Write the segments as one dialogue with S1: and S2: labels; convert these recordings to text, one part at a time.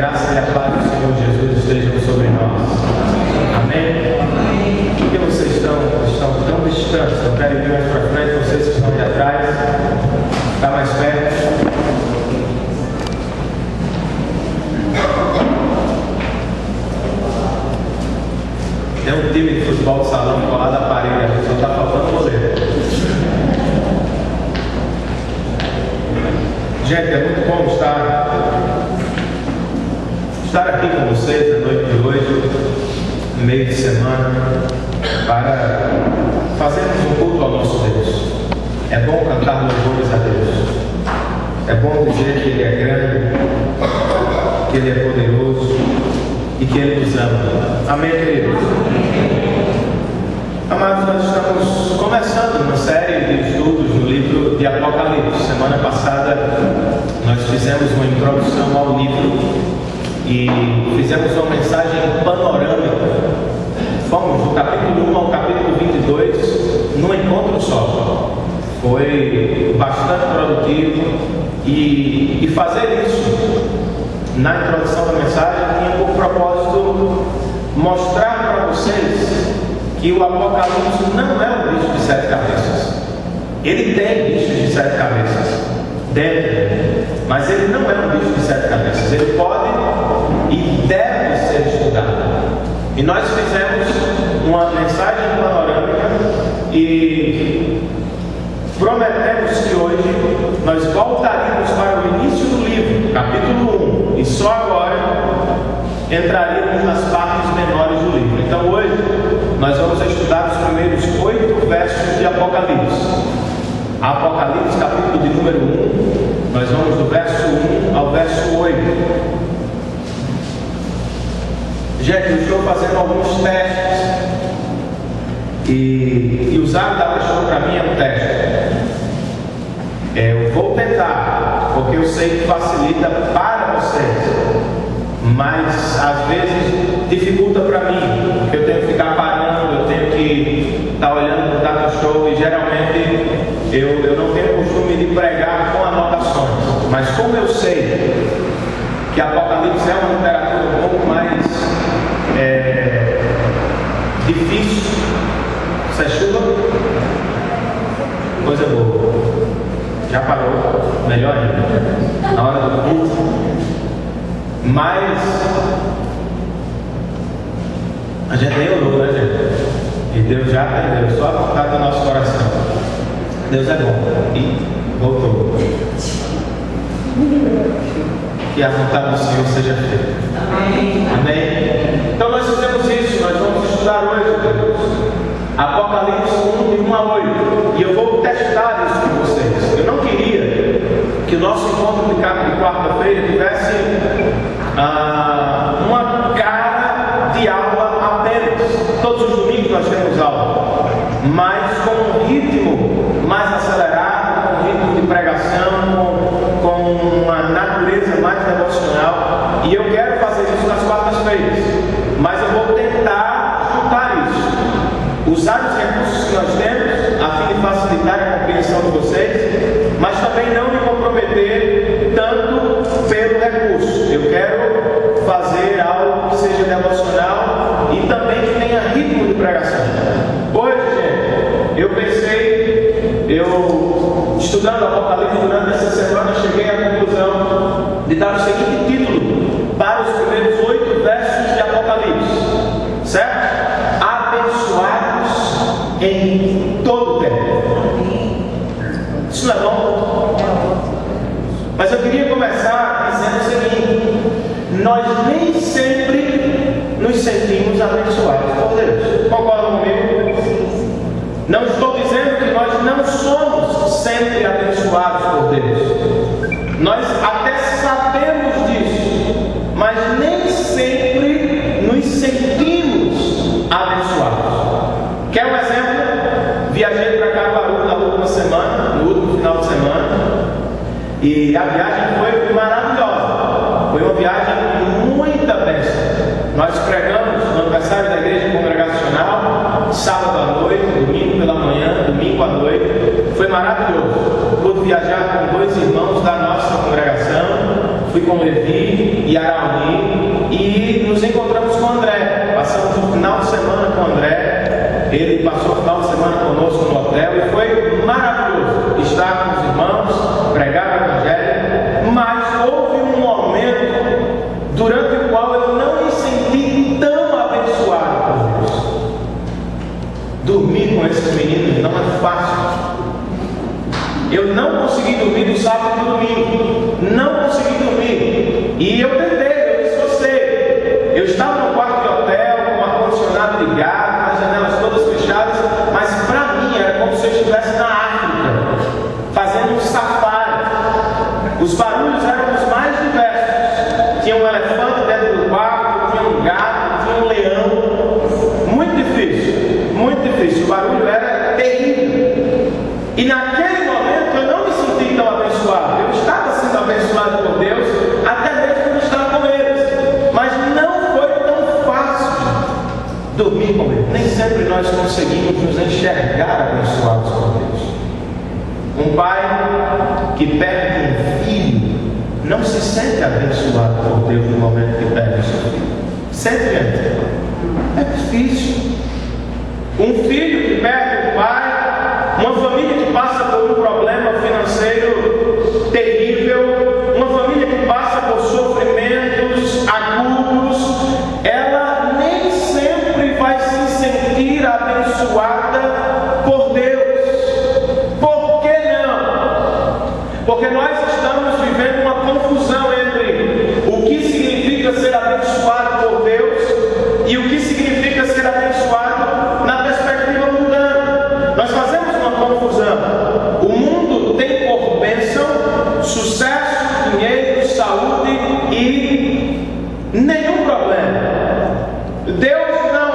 S1: graça e a paz do Senhor Jesus estejam sobre nós. Amém? Por que vocês estão tão distantes? Não querem vir mais para frente? Vocês que estão aqui atrás, ficar mais perto. Tem um time de futebol de salão colado à parede, só está faltando goleiro. Gente, é muito bom estar aqui com vocês na noite de hoje, no meio de semana, para fazermos um culto ao nosso Deus. É bom cantar louvores a Deus. É bom dizer que Ele é grande, que Ele é poderoso e que Ele nos ama. Amém, queridos? Amados, nós estamos começando uma série de estudos no livro de Apocalipse. Semana passada nós fizemos uma introdução ao livro e fizemos uma mensagem panorâmica. Fomos do capítulo 1 ao capítulo 22 num encontro só. Foi bastante produtivo e fazer isso na introdução da mensagem tinha por propósito mostrar para vocês que o Apocalipse não é um bicho de 7 cabeças. Ele tem bichos de 7 cabeças dentro, mas ele não é um bicho de 7 cabeças. Ele pode e deve ser estudado. E nós fizemos uma mensagem panorâmica e prometemos que hoje nós voltaríamos para o início do livro, capítulo 1, e só agora entraríamos nas partes menores do livro. Então hoje nós vamos estudar os primeiros 8 versos de Apocalipse. Apocalipse, capítulo de número 1, nós vamos do verso 1 ao verso 8. Gente, eu estou fazendo alguns testes e o Zago deixou para mim um teste. Eu vou tentar, porque eu sei que facilita para vocês, mas às vezes dificulta para mim, porque eu tenho que ficar parando, eu tenho que estar olhando para o data show e geralmente eu não tenho o costume de pregar com anotações, mas como eu sei que Apocalipse é uma literatura um pouco mais difícil, você chuva? Coisa boa. Já parou? Melhor ainda. Na hora do culto. Mas a gente nem orou, né, gente? E Deus já atendeu, só a vontade do nosso coração. Deus é bom. E voltou. Que a vontade do Senhor seja feita. Amém. Amém. Então nós fizemos isso, nós vamos estudar hoje Apocalipse 1, de 1 a 8. E eu vou testar isso com vocês. Eu não queria que o nosso encontro de quarta-feira tivesse uma cara de aula apenas. Todos os domingos nós temos aula, mas com um ritmo mais acelerado, com um ritmo de pregação, com uma natureza mais devocional. E eu quero fazer isso nas quartas-feiras, mas eu vou tentar juntar isso, usar os recursos que nós temos a fim de facilitar a compreensão de vocês, mas também não me comprometer tanto pelo recurso. Eu quero fazer algo que seja devocional e também que tenha ritmo de pregação. Hoje, gente, eu pensei, estudando Apocalipse durante essa semana, cheguei à conclusão de dar o seguinte título para os primeiros 8 versos de Apocalipse, certo? Abençoados em todo o tempo. Isso não é bom? Mas eu queria começar dizendo o seguinte: nós nem sempre nos sentimos abençoados por Deus. Concordam comigo? Não estou dizendo que nós não somos sempre abençoados por Deus. Nós até sabemos disso, mas nem sempre nos sentimos abençoados. Quer um exemplo? Viajei para Caruaru na última semana, no último final de semana, e a viagem foi maravilhosa. Foi uma viagem de muita bênção. Nós pregamos no aniversário da igreja congregacional, sábado à noite, domingo pela manhã, domingo à noite. Foi maravilhoso. Pude viajar com 2 irmãos da nossa congregação. fui com Levi e Arauni e nos encontramos com o André. Passamos o final de semana com o André. Ele passou o final de semana conosco no hotel e foi maravilhoso estar com os irmãos, pregar o Evangelho. Mas houve um momento durante o qual eu não me senti tão abençoado por Deus. Dormir com esses meninos não é fácil. Eu não consegui dormir no sábado e no domingo. Não consegui dormir. E eu tentei, eu esforcei. Eu estava no quarto de hotel, com o ar-condicionado ligado, as janelas todas fechadas, mas para mim era como se eu estivesse na África, fazendo um safari. Os barulhos eram os mais diversos. Tinha um elefante dentro do quarto, tinha um gato, tinha um leão. Muito difícil, muito difícil. O barulho era terrível. E naquele momento eu não me senti tão abençoado. Eu estava sendo abençoado por Deus, até mesmo quando estava com eles. Mas não foi tão fácil dormir com eles. Nem sempre nós conseguimos nos enxergar abençoados por Deus. Um pai que perde um filho não se sente abençoado por Deus no momento que perde o seu filho. Sente, gente? É difícil. Um filho que perde o pai, uma família que passa por um problema financeiro terrível, uma família que passa por sofrimentos agudos, ela nem sempre vai se sentir abençoada por Deus. Por que não? Porque nós estamos vivendo uma confusão entre o que significa ser abençoado por Deus e o que significa ser abençoado na perspectiva mundana. Nós fazemos uma confusão. O mundo tem por bênção sucesso, dinheiro, saúde e nenhum problema. Deus não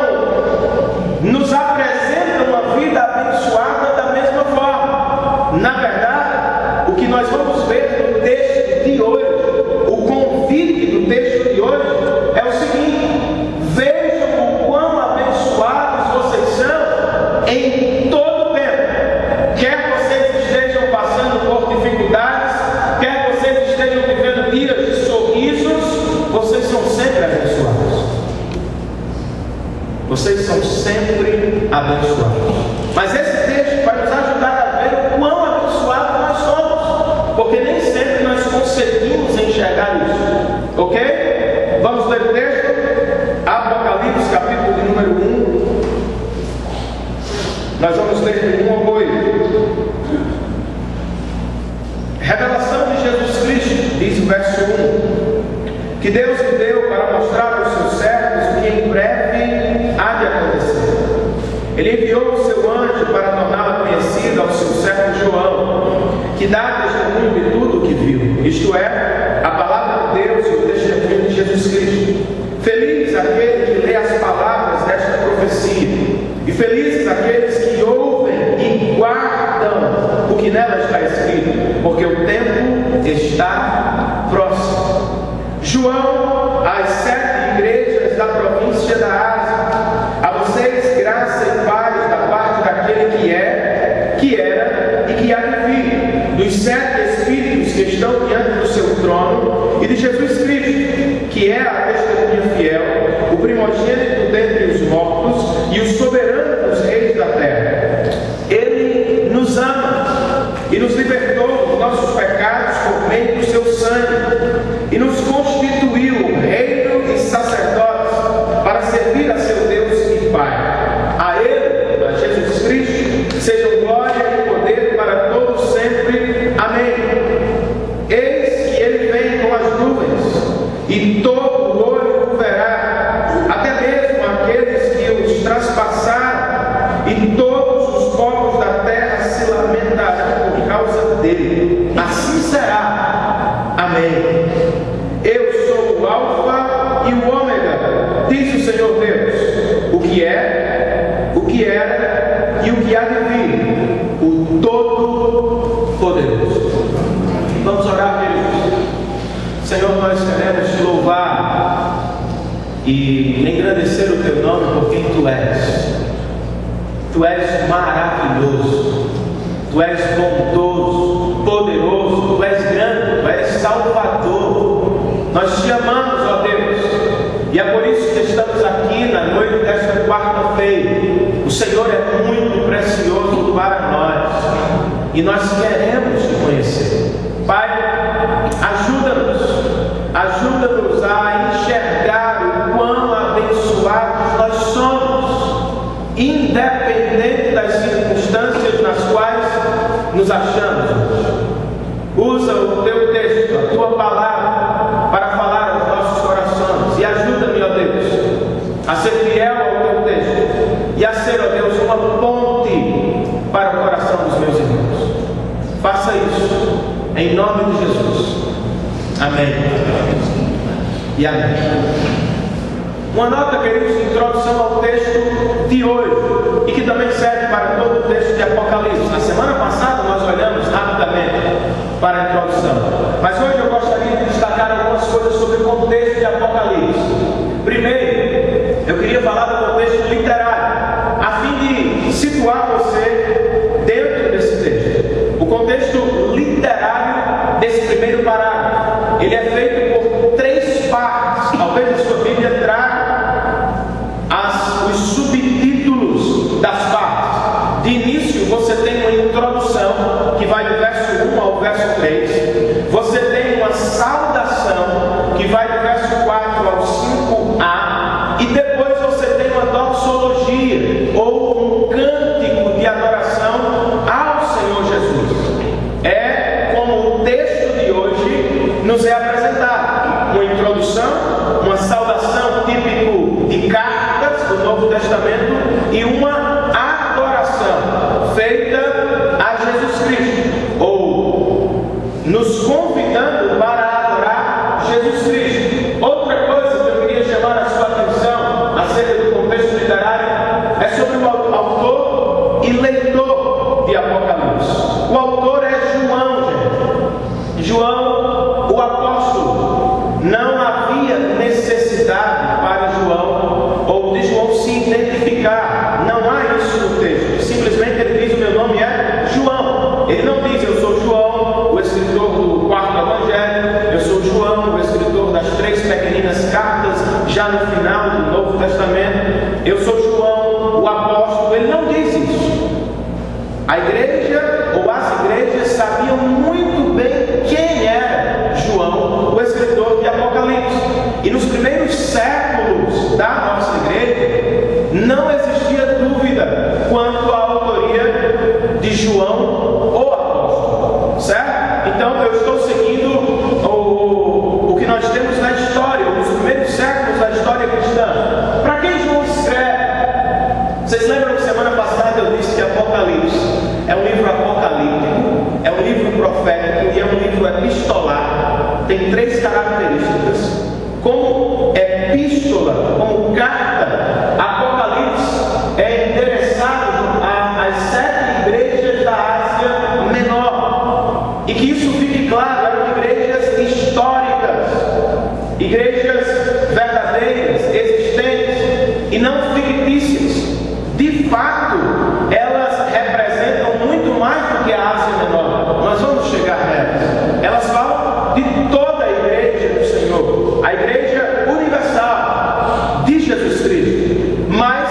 S1: nos apresenta uma vida abençoada da mesma forma. Na verdade, o que nós vamos ver no texto de hoje, o convite do texto de hoje é o seguinte: vejam o quão abençoados vocês são em todo o tempo. Quer vocês estejam passando por dificuldades, quer vocês estejam vivendo dias de sorrisos, vocês são sempre abençoados. Vocês são sempre abençoados. Mas esse texto vai nos ajudar a ver o quão abençoados nós somos, porque nem sempre nós conseguimos enxergar isso. Ok? Vamos ler o texto? Apocalipse, capítulo de número 1. Nós vamos ler de 1 ao 8. Revelação de Jesus Cristo, diz o verso 1, que Deus lhe deu para mostrar aos seus servos o que em breve há de acontecer. Ele enviou o seu anjo para torná-la conhecida ao seu servo João, que dá testemunho de tudo o que viu, isto é, a palavra de Deus e o testemunho de Jesus Cristo. Feliz aquele que lê as palavras desta profecia, e felizes aqueles que ouvem e guardam o que nela está escrito, porque o tempo está próximo. João, às 7 igrejas da província da Ásia, a vocês graça e paz da parte daquele que é, que era e que há de vir, dos 7 Espíritos que estão diante do seu trono, e de Jesus Cristo, que é a testemunha fiel, o primogênito dentre os mortos e o soberano dos reis da terra. Ele nos ama e nos libertou dos nossos pecados por meio do seu sangue, e nos constituiu reino e sacerdotes para servir a seu Deus e Pai. A Ele, a Jesus Cristo, sejam glória e poder para todos sempre. Amém. Eis que Ele vem com as nuvens, e todo o olho o verá, até mesmo aqueles que os traspassaram, e todos os povos da terra se lamentarão por causa dele. Assim será. Amém. Eu sou o Alfa e o Ômega, diz o Senhor Deus, o que é, o que era e o que há de vir, o Todo-Poderoso. Vamos orar, queridos. Senhor, nós queremos te louvar e engrandecer o teu nome por quem tu és. Tu és maravilhoso, tu és bondoso, poderoso, tu és grande, tu és salvador. Nós te amamos, ó Deus, e é por isso que estamos aqui na noite desta quarta-feira. O Senhor é muito precioso para nós e nós queremos te conhecer. Pai, ajuda-nos a enxergar o quão abençoados nós somos, independente das circunstâncias nas quais nos achamos hoje. Usa o teu texto, a tua palavra, para falar aos nossos corações. E ajuda-me, ó Deus, a ser fiel ao teu texto e a ser, ó Deus, uma ponte para o coração dos meus irmãos. Faça isso, em nome de Jesus. Amém. E amém. Uma nota, queridos, de introdução ao texto de hoje, e que também serve para todo o texto de Apocalipse. Na semana passada nós olhamos rapidamente para a introdução, mas hoje eu gostaria de destacar algumas coisas sobre o contexto de Apocalipse. Primeiro, eu queria falar do contexto literário, a fim de situar você dentro desse texto. O contexto literário desse primeiro parágrafo, ele é feito por 3 partes. Talvez a sua Bíblia traga os subtítulos das partes. De início, você tem uma introdução, que vai do verso 1 ao verso 3. Você tem uma saudação, que vai do verso 4 ao 5a. E depois você tem uma doxologia, ou um cântico de adoração ao Senhor Jesus. É como o texto de hoje nos é apresentado. Uma introdução, uma saudação típico de cartas do Novo Testamento e uma adoração feita a Jesus Cristo, ou nos convidando para adorar Jesus Cristo. Outra coisa que eu queria chamar a sua atenção acerca do contexto literário é sobre o autor e leitor de Apocalipse. O autor é João, gente. João, o apóstolo. Não havia necessidade para João, ou de João se identificar. Não há isso no texto. Simplesmente ele diz: o meu nome é João. Ele não diz: eu sou João, o escritor do 4º Evangelho. Eu sou João, o escritor das 3 pequeninas cartas, já no final do Novo Testamento. Eu sou João, o apóstolo. Ele não diz isso. A igreja, ou as igrejas, sabiam muito bem quem era João, o escritor de Apocalipse. E nos primeiros séculos da nossa igreja, não existia dúvida quanto à autoria de João, o apóstolo. Certo? Então eu estou seguindo o que nós temos na história, nos primeiros séculos da história cristã. Para quem João escreve? Vocês lembram que semana passada eu disse que Apocalipse é um livro apocalíptico, é um livro profético e é um livro epistolar. Tem 3 características. Como epístola, como carta, Apocalipse é endereçado às 7 igrejas da Ásia Menor. E que isso fique claro, eram igrejas históricas, igrejas verdadeiras, existentes e não fictícias. De fato, elas representam muito mais do que a Ásia Menor. Nós vamos chegar nelas. Elas falam de toda a igreja do Senhor, a igreja universal de Jesus Cristo. Mas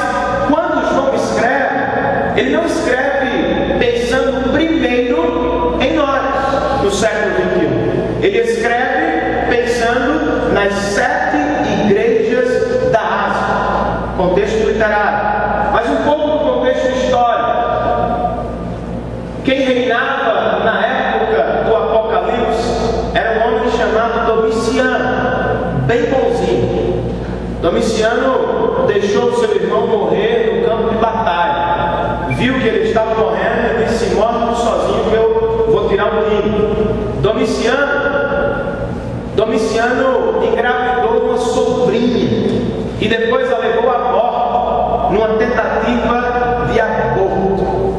S1: quando João escreve, ele não escreve pensando primeiro em nós, no século XXI. Ele escreve pensando nas 7 igrejas da Ásia. Contexto literário. Mas um pouco do contexto histórico. Quem reinava na época do Apocalipse era um homem chamado Domiciano, bem bonzinho. Domiciano deixou o seu irmão morrer no campo de batalha. Viu que ele estava morrendo e disse: morre sozinho que eu vou tirar o tiro. Domiciano engravidou uma sobrinha e depois a levou à morte numa tentativa de aborto.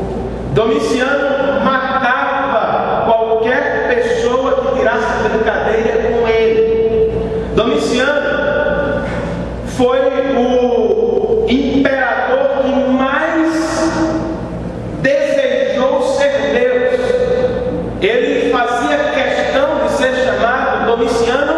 S1: Domiciano matava qualquer pessoa que tirasse brincadeira com ele. Domiciano foi o imperador que mais desejou ser Deus. Ele fazia questão de ser chamado Domiciano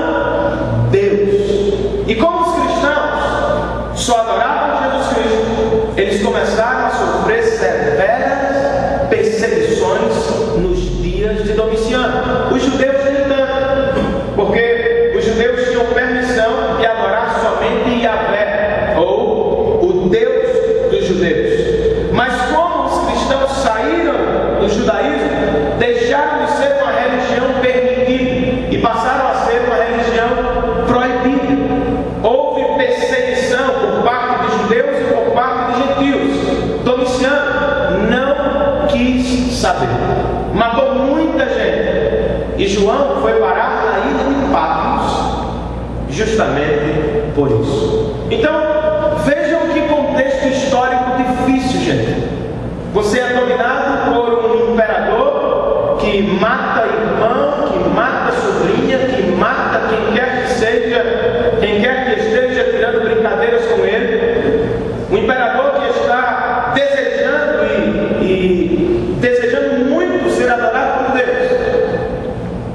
S1: só adoravam Jesus Cristo, eles começaram a sofrer severas perseguições nos dias de Domiciano. Os judeus nem tanto, porque os judeus tinham permissão de adorar somente Yahvé, ou o Deus dos judeus. Mas como os cristãos saíram do judaísmo, deixaram de ser uma religião permitida e passaram a ser uma religião proibida. Houve perseguição por parte de judeus e por parte de gentios. Domiciano não quis saber, matou muita gente, e João foi parar na ilha de Patmos justamente por isso. Então, vejam que contexto histórico difícil, gente. Você é dominado por um imperador que mata irmão, que mata sobrinha, que mata quem quer que seja, quem quer que esteja tirando brincadeiras com ele. Um imperador que está desejando e desejando muito ser adorado por Deus.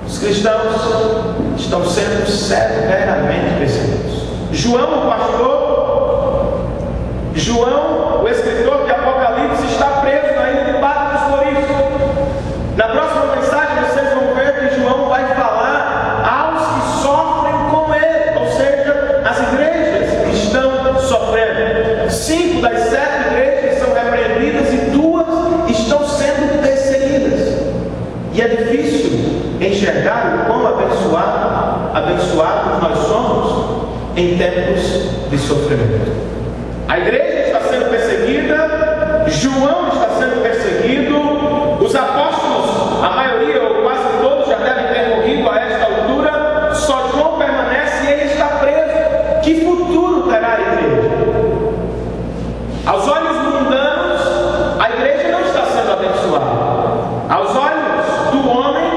S1: Os cristãos estão sendo severamente perseguidos. João, o pastor, João, o escritor de Apocalipse, está preso na ilha de Patmos por isso. Na próxima mensagem vocês vão ver que João vai falar aos que sofrem com ele, ou seja, as igrejas que estão sofrendo. 5 das 7 igrejas são repreendidas e 2 estão sendo perseguidas. E é difícil enxergar o quão abençoados nós somos em tempos de sofrimento. A igreja está sendo perseguida, João está sendo perseguido, os apóstolos, a maioria ou quase todos já devem ter morrido a esta altura, só João permanece e ele está preso. Que futuro terá a igreja? Aos olhos mundanos, a igreja não está sendo abençoada. Aos olhos do homem,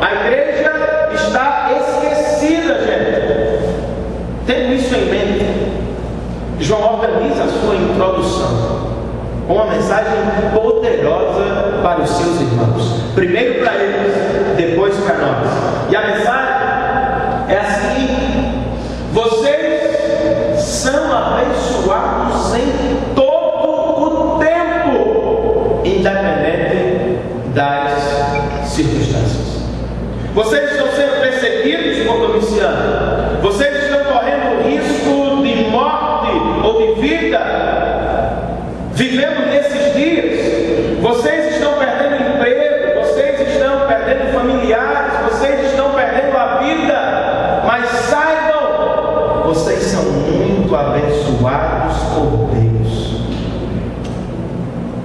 S1: a igreja está esquecida, gente. Tendo isso em mente, João organiza a sua introdução com uma mensagem poderosa para os seus irmãos. Primeiro para eles, depois para nós. E a mensagem é a seguinte: vocês são abençoados em todo o tempo, independente das circunstâncias. Vocês estão sendo perseguidos por Domiciano. Vocês estão correndo risco de morte ou de vida, vivendo nesses dias. Vocês estão perdendo emprego, vocês estão perdendo familiares, vocês estão perdendo a vida. Mas saibam, vocês são muito abençoados por Deus.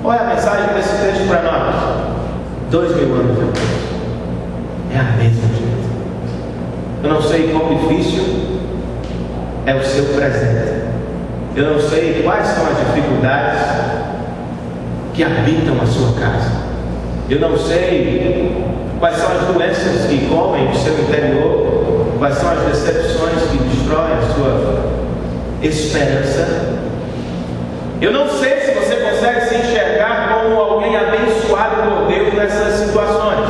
S1: Qual é a mensagem desse texto para nós? 2000 anos depois, é a mesma, gente. Eu não sei quão difícil é o seu presente. Eu não sei quais são as dificuldades que habitam a sua casa. Eu não sei quais são as doenças que comem o seu interior, quais são as decepções que destroem a sua esperança. Eu não sei se você consegue se enxergar como alguém abençoado por Deus nessas situações.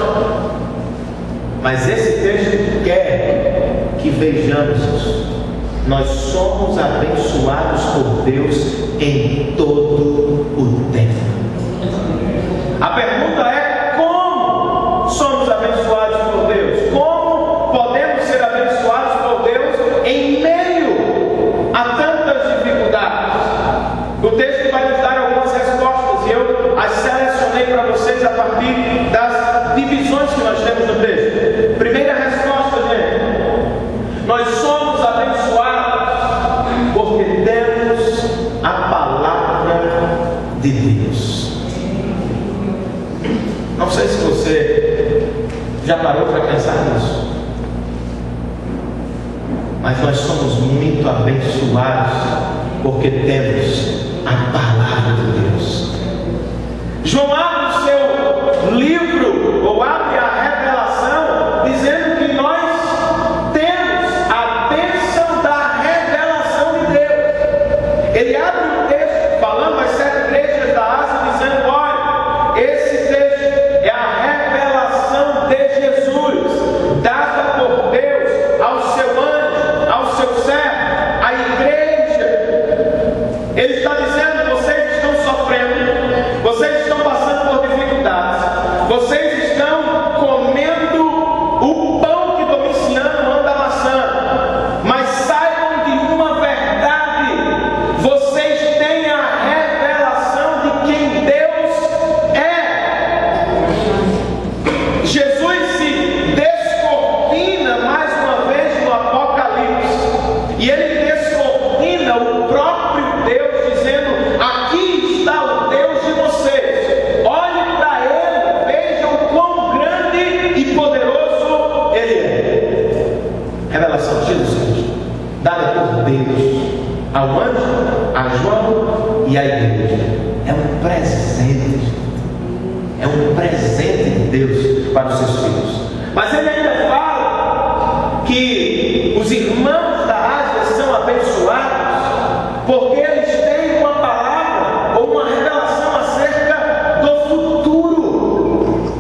S1: Mas esse texto quer que vejamos isso. Nós somos abençoados por Deus em todo o tempo. A pergunta é: como somos abençoados por Deus? Como podemos ser abençoados por Deus em meio a tantas dificuldades? O texto vai nos dar algumas respostas e eu as selecionei para vocês a partir das divisões que nós temos no texto. Primeira resposta, gente: nós somos abençoados porque temos a palavra de Deus. Não sei se você já parou para pensar nisso, mas nós somos muito abençoados porque temos a palavra de Deus. João abre o seu livro, ou abre a revelação, dizendo que nós temos a bênção da revelação de Deus. Ele abre um texto falando às 7 igrejas da Ásia, dizendo: olha, esse texto é a revelação de Jesus, dada por Deus ao seu anjo, ao seu servo, à igreja. Ele está dizendo: vocês estão sofrendo, vocês estão passando por dificuldades, vocês estão comendo o pão que Domiciano manda amassando, mas saibam de uma verdade: vocês têm a revelação de quem Deus é. Jesus se descortina mais uma vez no Apocalipse, e ele descortina o próprio Deus, dizendo: aqui está o Deus de vocês, olhe para ele, vejam o quão grande e poderoso ele é. Revelação de Jesus Cristo, dada por Deus ao anjo, a João e à igreja. É um presente, é um presente de Deus para os seus filhos. Mas ele ainda fala que os irmãos da Ásia são abençoados porque eles têm uma palavra ou uma revelação acerca do futuro.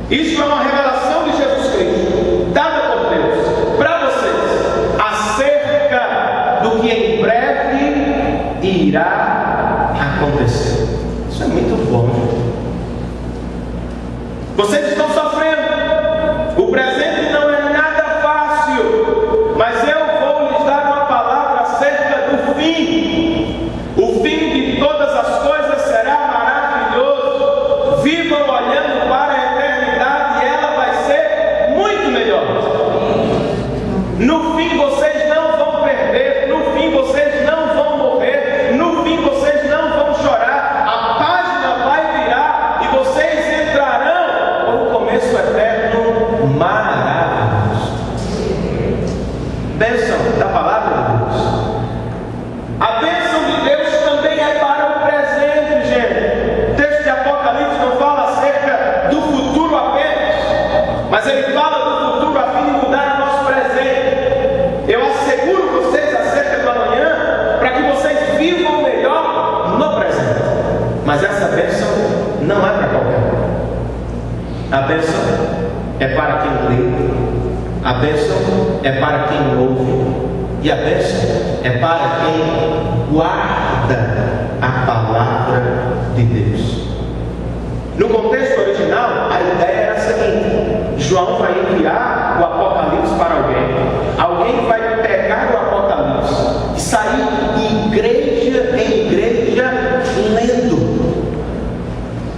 S1: Isso é uma revelação de Jesus Cristo, dada por Deus para vocês, acerca do que em breve irá acontecer. Isso é muito bom. Vocês estão sofrendo, o presente não é nada fácil, mas eu vou lhes dar uma palavra acerca do fim. O fim de todas as coisas será maravilhoso. Vivam olhando para a eternidade e ela vai ser muito melhor. No fim vocês não vão perder, no fim vocês não vão morrer, no fim vocês não vão chorar. A página vai virar e vocês entrarão no começo eterno maravilhoso. Bênção da palavra de Deus. A bênção de Deus também é para o presente, gente. O texto de Apocalipse não fala acerca do futuro apenas, mas ele fala do futuro a fim de mudar o nosso presente. Eu asseguro vocês acerca do amanhã, para que vocês vivam melhor no presente. Mas essa bênção não é para qualquer um. A bênção é para quem lê, a bênção é para quem ouve, e a bênção é para quem guarda a palavra de Deus. No contexto original, a ideia era a seguinte: João vai enviar o Apocalipse para alguém, alguém vai pegar o Apocalipse e sair de igreja em igreja lendo.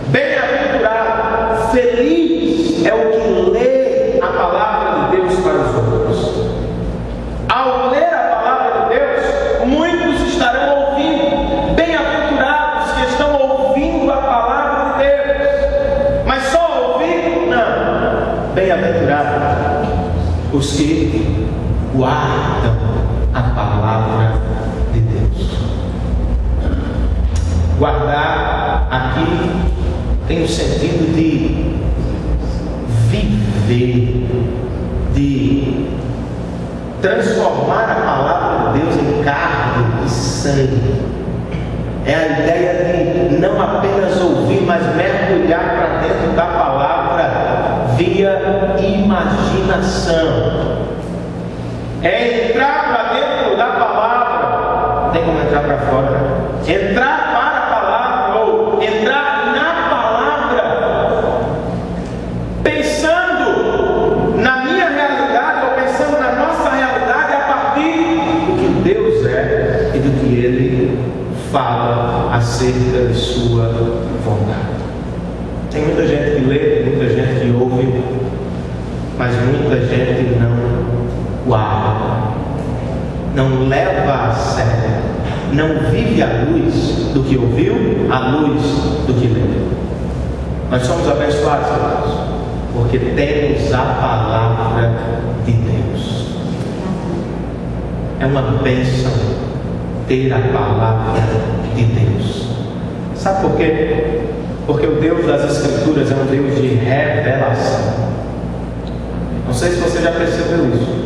S1: Bem-aventurado, feliz é o que lê a palavra de Deus para os outros. Ao ler a palavra de Deus, muitos estarão ouvindo. Bem-aventurados que estão ouvindo a palavra de Deus. Mas só ouvir? Não. Bem-aventurados os que guardam a palavra de Deus. Guardar aqui tem o sentido de viver, de transformar a palavra de Deus em carne e sangue. É a ideia de não apenas ouvir, mas mergulhar para dentro da palavra via imaginação. É entrar para dentro da palavra, não tem como entrar para fora. Entrar para a palavra ou entrar na palavra, pensando na minha realidade ou pensando na nossa realidade a partir do que Deus é e do que Ele fala acerca de sua vontade. Tem muita gente que lê, tem muita gente que ouve, mas muita gente não guarda, não leva a sério, não vive à luz do que ouviu, à luz do que leu. Nós somos abençoados, irmãos, porque temos a palavra de Deus. É uma bênção ter a palavra de Deus. Sabe por quê? Porque o Deus das Escrituras é um Deus de revelação. Não sei se você já percebeu isso.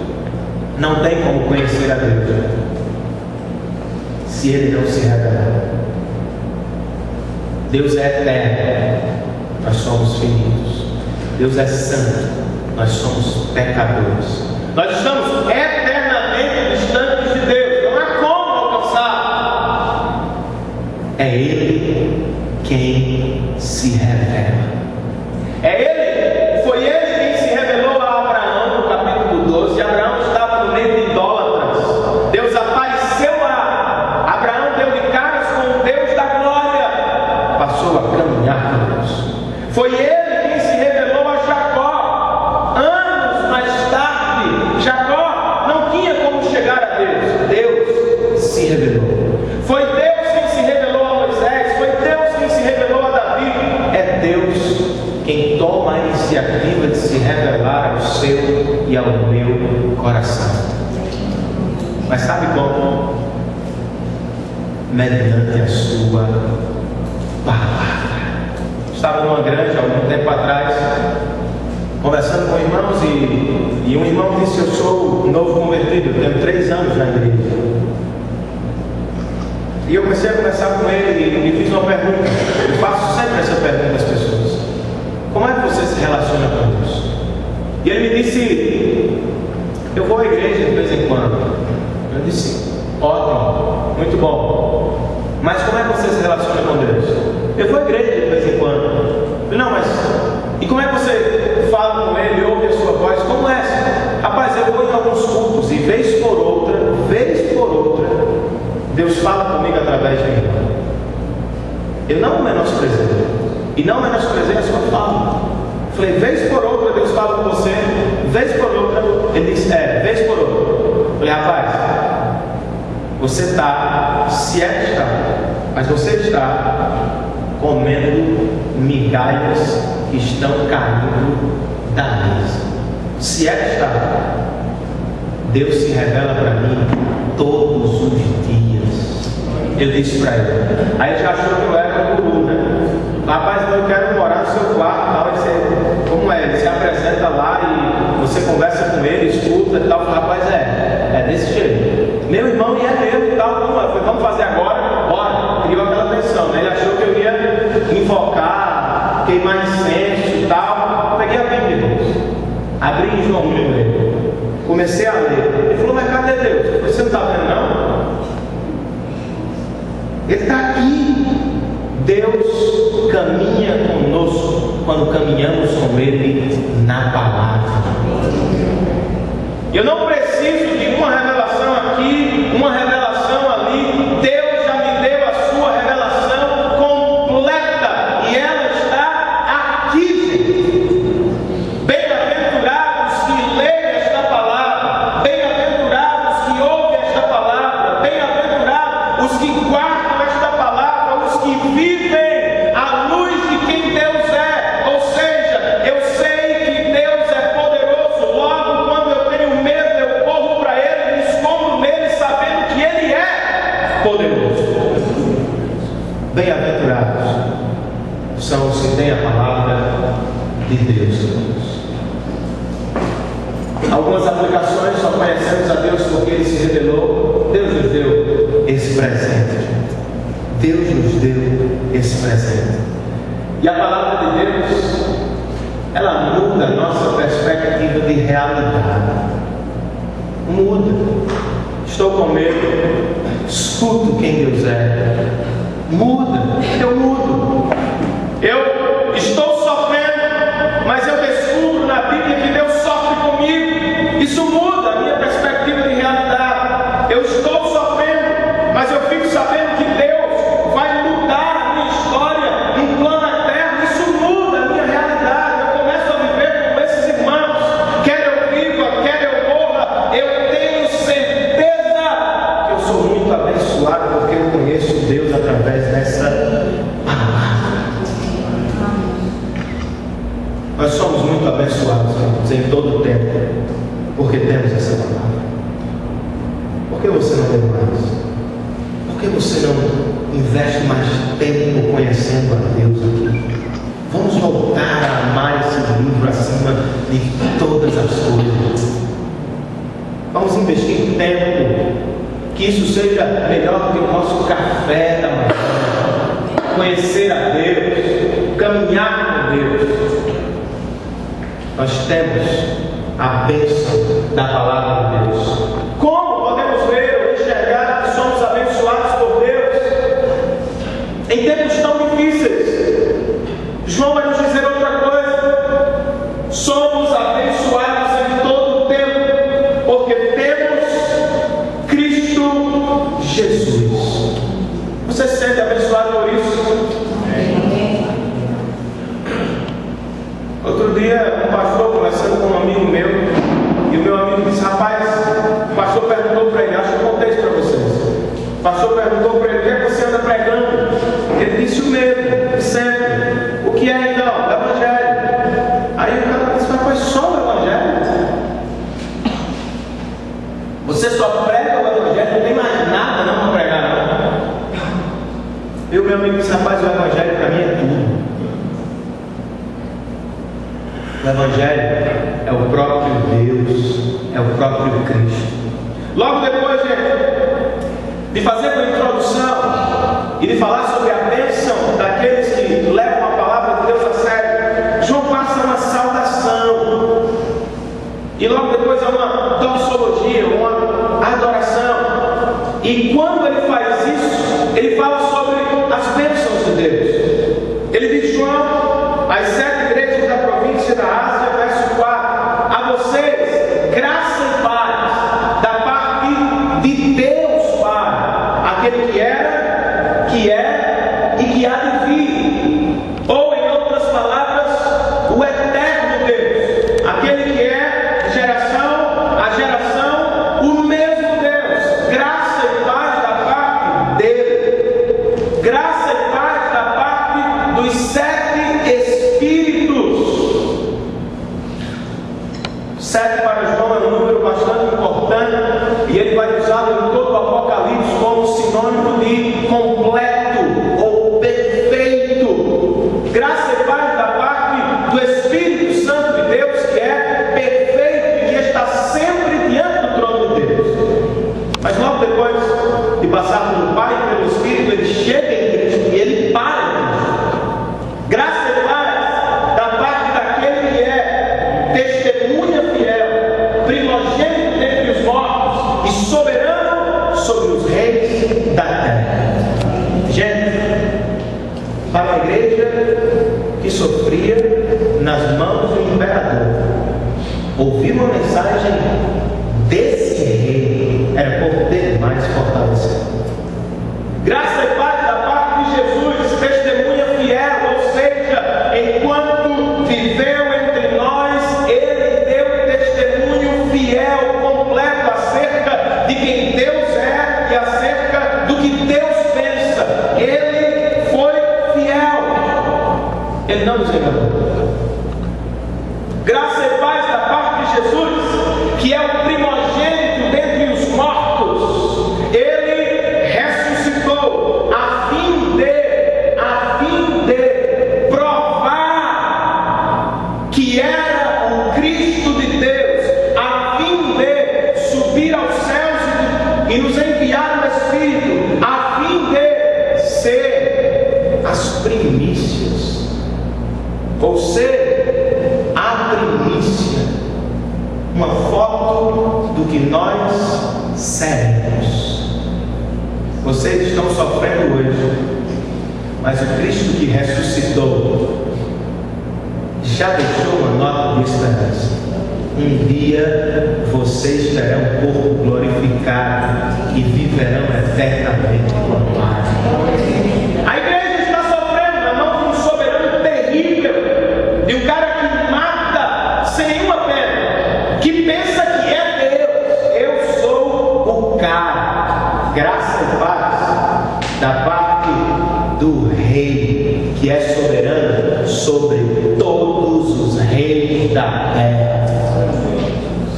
S1: Não tem como conhecer a Deus se Ele não se revelar. Deus é eterno, nós somos finitos. Deus é santo, nós somos pecadores. Nós estamos eternamente distantes de Deus. Não há como alcançar. de bom mediante a sua palavra. Estava numa grande há algum tempo atrás, conversando com irmãos, e um irmão disse: eu sou novo convertido, eu tenho 3 anos na igreja. E eu comecei a conversar com ele e fiz uma pergunta. Eu faço sempre essa pergunta às pessoas: como é que você se relaciona com Deus? E ele me disse: eu vou à igreja de vez em quando. Eu disse: ótimo, muito bom. Mas como é que você se relaciona com Deus? Eu vou à igreja de vez em quando. Eu falei: não, mas e como é que você fala com Ele, ouve a sua voz? Como é? Rapaz, eu vou em alguns cultos e vez por outra, Deus fala comigo através de mim. Eu não menosprezei. E não menosprezei a sua fala. Falei: vez por outra Deus fala com você. Vez por outra. Ele disse: vez por outra. Falei: rapaz, você está, se é que está, mas você está comendo migalhas que estão caindo da mesa. Se é que está, Deus se revela para mim todos os dias. Eu disse para ele. Aí ele já achou que eu era guru, né? Rapaz, eu quero morar no seu quarto, tal. Como é? Ele se apresenta lá e você conversa com ele, escuta e tal. Rapaz, é desse jeito. Meu irmão, e é meu e tal. Vamos fazer agora? Bora. Criou aquela tensão, né? Ele achou que eu ia invocar, queimar incenso e tal. Peguei a Bíblia, irmãos. Abri em João 1. Comecei a ler. Ele falou: mas cadê Deus? Eu falei: você não está vendo, não? Ele está aqui. Deus caminha conosco quando caminhamos com Ele na palavra. Eu não preciso de uma revelação aqui, uma revelação ali. Deus já me deu a sua revelação completa e ela está aqui. Bem-aventurados que leem esta palavra, bem-aventurados que ouvem esta palavra, bem-aventurados os que guardam esta palavra, os que vivem à luz de quem Deus é. Ou seja, eu sei que Deus é poderoso. Logo, quando eu tenho medo, eu corro para Ele, me escondo nele, sabendo que Ele é poderoso. Bem-aventurados são os que têm a palavra de Deus. Algumas aplicações: só conhecemos a Deus porque Ele se revelou. Deus nos deu esse presente. Deus nos deu esse presente. E a palavra de Deus, ela muda a nossa perspectiva de realidade. Muda. Estou com medo, escuto quem Deus é. Muda, eu mudo. Eu estou sofrendo, mas eu descubro na Bíblia que Deus sofre comigo. Isso muda a minha perspectiva de realidade. Eu estou sofrendo, mas eu fico sabendo que Deus vai mudar a minha história num plano eterno. Isso muda a minha realidade. Eu começo a viver com esses irmãos. Quer eu viva, quer eu morra, eu tenho certeza que eu sou muito abençoado porque eu conheço Deus através dessa palavra. Nós somos muito abençoados, irmãos, em todo o tempo, porque temos essa palavra. Por que você não lê mais? Por que você não investe mais tempo conhecendo a Deus aqui? Vamos voltar a amar esse livro acima de todas as coisas. Vamos investir tempo, que isso seja melhor do que o nosso café da manhã. Conhecer a Deus, caminhar com Deus. Nós temos a bênção da palavra de Deus. Como podemos ver ou enxergar que somos abençoados por Deus em tempos tão difíceis? João vai nos dizer outra coisa: somos abençoados em todo o tempo, porque temos Cristo Jesus. Você se sente abençoado por isso? Outro dia, um pastor conversando com um amigo meu, e o meu amigo disse: rapaz, o pastor perguntou para ele, acho que eu contei isso para vocês. O pastor perguntou para ele: o que é que você anda pregando? Ele disse o mesmo, sempre. O que é então? O Evangelho. Aí o cara disse: rapaz, só o Evangelho? Você só prega o Evangelho? mas o Evangelho para mim é tudo. O Evangelho é o próprio Deus, é o próprio Cristo. Logo depois de fazer uma introdução e de falar sobre a bênção daqueles que levam a palavra de Deus a sério, João passa uma saudação. E logo depois há uma doxologia, uma adoração. E quando ele faz isso, ele fala sobre as bênçãos de Deus. Ele diz: João, às 7 igrejas da província da Ásia, verso 4: a vocês, graça e paz, da parte de Deus Pai, aquele que era, que é e que há de vir. Ou, em outras palavras, o eterno Deus, aquele que é de geração a geração, o mesmo Deus. Graça e paz da parte dele. Graça e paz da parte dos 7 Espíritos. 7 para João é um número bastante importante, e ele vai usá-lo em todo o Apocalipse como sinônimo de completo ou perfeito. Graça e paz da parte do Espírito Santo de Deus, que é perfeito e que está sempre diante do trono de Deus. Mas logo depois de passar pelo Pai e pelo Espírito, ele chega em Cristo e ele para em Cristo. Graça e paz da parte daquele que é testemunha fiel, primogênito dentre os mortos e soberano sobre os reis da terra. Gente, para a igreja que sofria nas mãos do imperador, ouvir uma mensagem desse rei era poder demais fortalecer. Graça e paz da parte de Jesus, testemunha fiel, ou seja, enquanto viveu entre nós, ele deu testemunho fiel, completo, acerca de quem Deus é e acerca do que Deus pensa. Ele foi fiel, ele não nos enganou. Graça e paz da parte de Jesus, que é o primogênito dentre os mortos. Ele ressuscitou a fim de provar que era o Cristo de Deus, a fim de subir aos céus e nos enviar o Espírito, a fim de ser as primícias, ou ser a primícia, uma foto do que nós seremos. Vocês estão sofrendo hoje, mas o Cristo que ressuscitou já deixou uma nota de esperança. Um dia vocês terão um corpo glorificado e viverão eternamente com Pai. A igreja está sofrendo na mão de um soberano terrível, de um cara que mata sem nenhuma pena, que pensa que é Deus. Eu sou o cara. Graça e paz da parte do Rei, que é soberano sobre todos os reis da terra.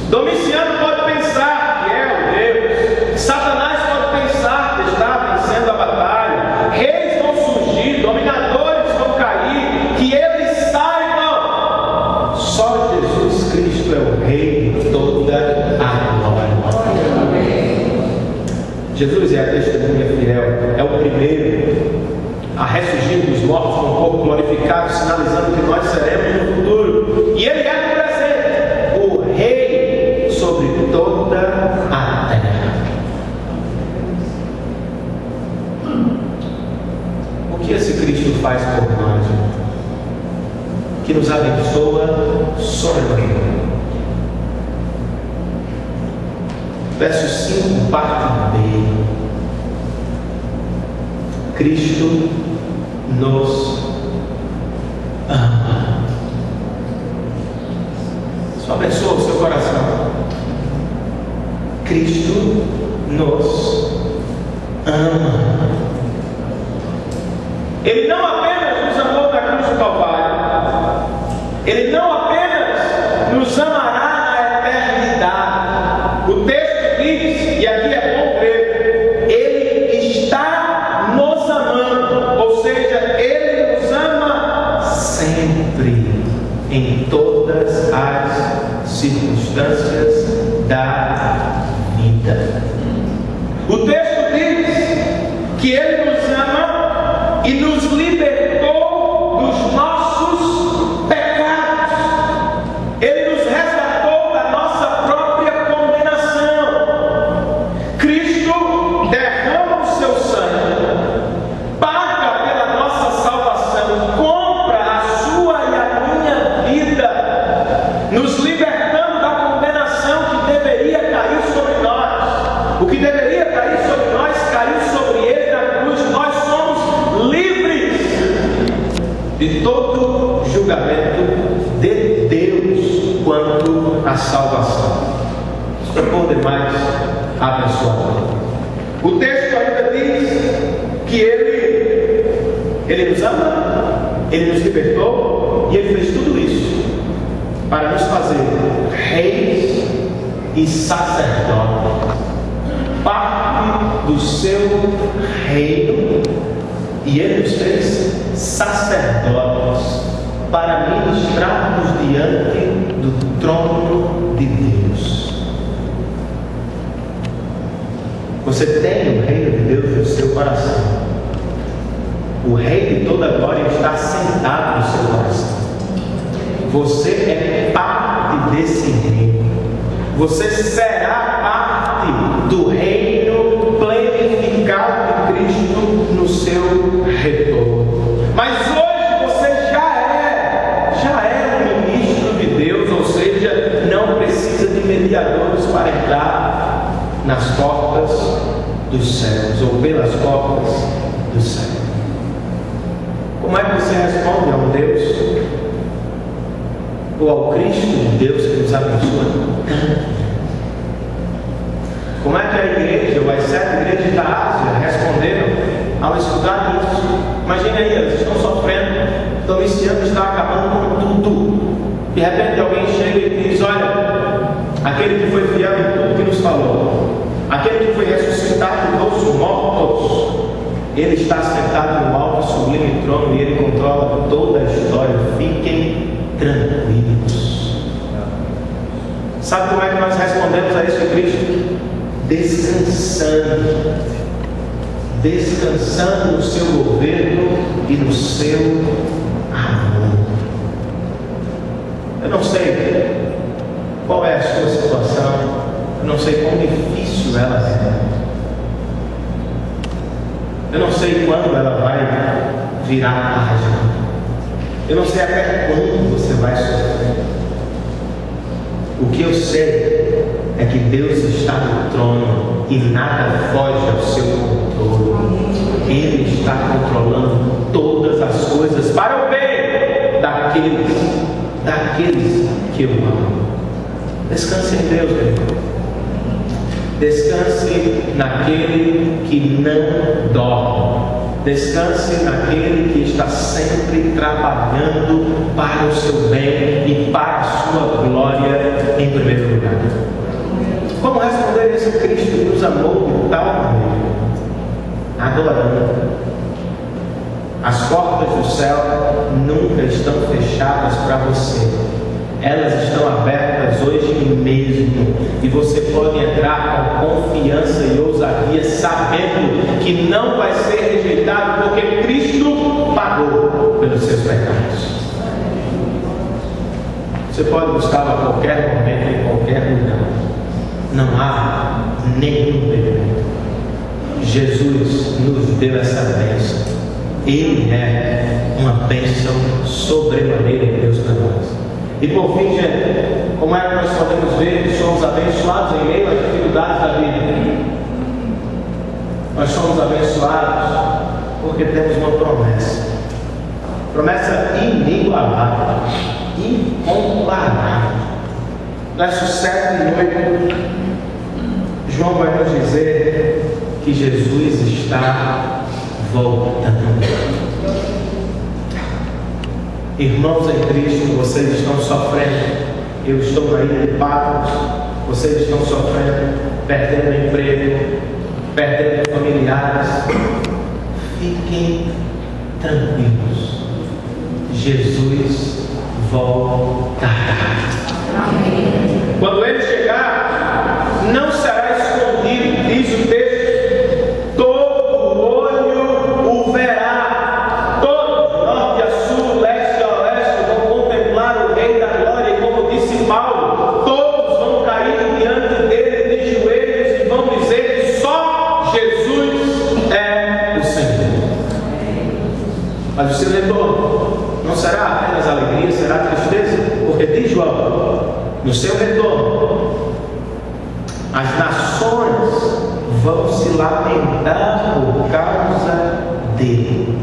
S1: Domiciano pode pensar que é o Deus. Satanás pode pensar que está vencendo a batalha. Reis vão surgir, dominadores vão cair. Que eles saibam, só Jesus Cristo é o Rei de toda a glória. Jesus é a testemunha fiel, é o primeiro a ressurgir dos mortos com o corpo glorificado, sinalizando que nós seremos no futuro. E ele é no presente, o Rei sobre toda a terra. O que esse Cristo faz por nós? Que nos abençoa sobremaneira. Verso 5, parte B. Cristo nos ama. Só abençoa o seu coração. Cristo nos ama. Ele não apenas nos amou na cruz do Calvário, Ele não apenas nos amará na eternidade. O texto diz, e aqui é bom crer, Ele está nos amando, ou seja, diz que Ele nos ama e nos libertou dos nossos pecados. Ele nos resgatou da nossa própria condenação. Cristo derrama o seu sangue, paga pela nossa salvação, compra a sua e a minha vida, nos libertando da condenação que deveria cair sobre nós. O que deveria cair sobre nós caiu sobre Ele na cruz. Nós somos livres de todo julgamento de Deus quanto à salvação. Isso é por demais abençoado. O texto ainda diz que Ele nos ama, Ele nos libertou e Ele fez tudo isso para nos fazer reis e sacerdotes, parte do seu reino, e Ele nos fez sacerdotes para ministrarmos diante do trono de Deus. Você tem o reino de Deus no seu coração. O Rei de toda glória está sentado no seu coração. Você é parte desse reino. Você será parte do reino plenificado de Cristo no seu retorno. Mas hoje você já é um ministro de Deus, ou seja, não precisa de mediadores para entrar nas portas dos céus, ou pelas portas do céu. Como é que você responde a um Deus, ou ao Cristo de Deus que nos abençoa? Como é que a igreja, ou as 7 igrejas da Ásia responderam ao escutar isso? Imagine aí, eles estão sofrendo, Domiciano está acabando com tudo. De repente alguém chega e diz: olha, aquele que foi fiel em tudo que nos falou, aquele que foi ressuscitado dos mortos, Ele está sentado no alto e sublime trono e Ele controla toda a história. Fiquem tranquilos. Sabe como é que nós respondemos a esse Cristo? Descansando no seu governo e no seu amor. Eu não sei qual é a sua situação, eu não sei quão difícil ela é, eu não sei quando ela vai virar página, eu não sei até quando você vai sofrer. O que eu sei é que Deus está no trono e nada foge ao seu controle. Ele está controlando todas as coisas para o bem daqueles que eu amo. Descanse em Deus, meu irmão. Descanse naquele que não dorme. Descanse naquele que está sempre trabalhando para o seu bem e para a sua glória em primeiro lugar. Como responder a esse Cristo que nos amou de tal maneira? Adorando. As portas do céu nunca estão fechadas para você. Elas estão abertas hoje mesmo. E você pode entrar com confiança e ousadia, sabendo que não vai ser rejeitado, porque Cristo pagou pelos seus pecados. Você pode buscá-lo a qualquer momento, em qualquer lugar. Não há nenhum impedimento. Jesus nos deu essa bênção. Ele é uma bênção sobremaneira de Deus para nós. E por fim, gente, como é que nós podemos ver que somos abençoados em meio às dificuldades da vida? Nós somos abençoados porque temos uma promessa inigualável, incomparável. Verso 7 e 8, João vai nos dizer que Jesus está voltando. Irmãos em Cristo, vocês estão sofrendo. Eu estou na ilha de Patmos. Vocês estão sofrendo, perdendo emprego, perdendo familiares. Fiquem tranquilos. Jesus voltará. Quando Ele chegar, não será escondido, diz o texto. retorno não será apenas alegria, será tristeza, porque diz João, no seu retorno, as nações vão se lamentar por causa dele.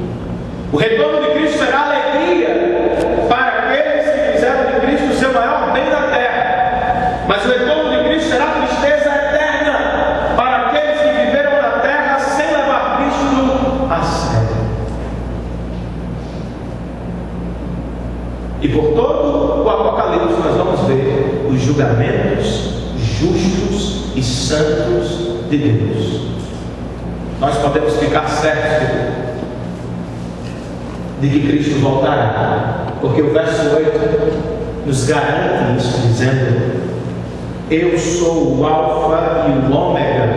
S1: O retorno de Cristo será alegria para aqueles que fizeram de Cristo o seu maior bem na terra, mas o retorno de Cristo será tristeza eterna para aqueles que viveram na terra sem levar Cristo a sério. E por todo o Apocalipse nós vamos ver os julgamentos justos e santos de Deus. Nós podemos ficar certos de que Cristo voltará, porque o verso 8 nos garante isso, dizendo: eu sou o Alfa e o Ômega,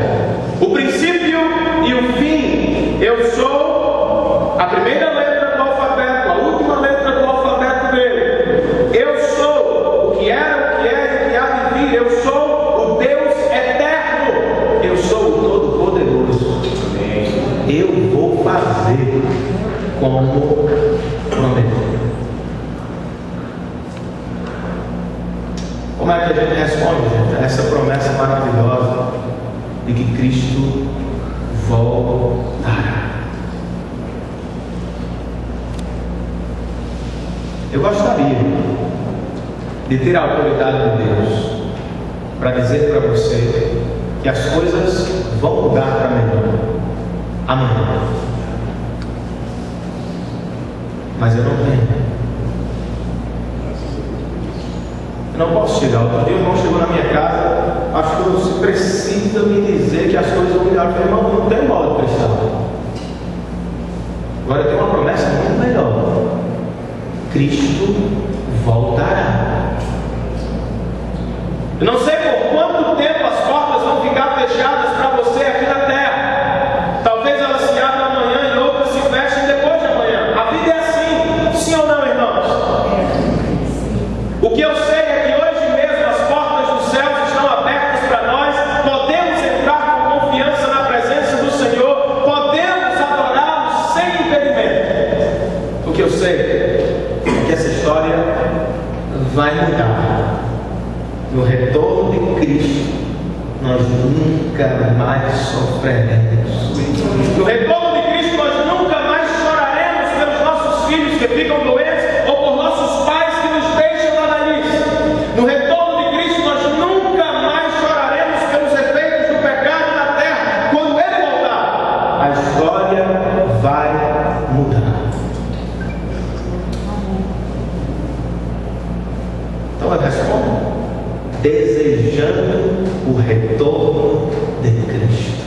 S1: o princípio e o fim. Eu sou a primeira letra do alfabeto, a última letra do alfabeto dele. Eu sou o que era, o que é e o que há de vir. Eu sou o Deus eterno. Eu sou o Todo-Poderoso. Eu vou fazer como prometeu. Como é que a gente responde, gente, a essa promessa maravilhosa de que Cristo voltará? Eu gostaria de ter a autoridade de Deus para dizer para você que as coisas vão mudar para melhor amanhã. Mas eu não tenho. Eu não posso chegar. Outro dia o irmão chegou na minha casa, acho que você precisa me dizer que as coisas vão mudar. Eu falei: irmão, não tem bola de cristal. Agora tem uma promessa muito melhor. Cristo voltará. Eu não sei por quanto tempo as portas vão ficar fechadas para você aqui na terra. Talvez elas se abram amanhã e outras se fechem depois de amanhã. A vida é assim, sim ou não, irmãos? O que eu sei é que hoje mesmo as portas dos céus estão abertas para nós. Podemos entrar com confiança na presença do Senhor. Podemos adorá-lo sem impedimento. O que eu sei é que essa história vai mudar. No retorno de Cristo, nós nunca mais sofreremos. No retorno de Cristo, nós nunca mais choraremos pelos nossos filhos que ficam doentes ou por nossos pais que nos deixam na velhice. No retorno de Cristo, nós nunca mais choraremos pelos efeitos do pecado na terra. Quando Ele voltar, a história vai mudar. Então eu respondo: desejando o retorno de Cristo,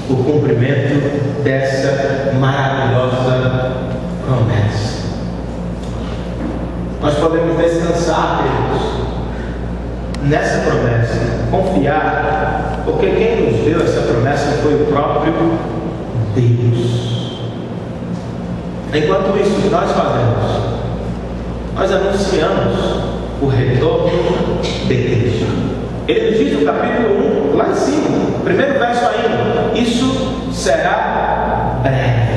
S1: o cumprimento dessa maravilhosa promessa. Nós podemos descansar, queridos, nessa promessa, confiar, porque quem nos deu essa promessa foi o próprio Deus. Enquanto isso, o que nós fazemos? Nós anunciamos o retorno de Cristo. Ele nos diz no capítulo 1, lá em cima, primeiro verso ainda: isso será breve.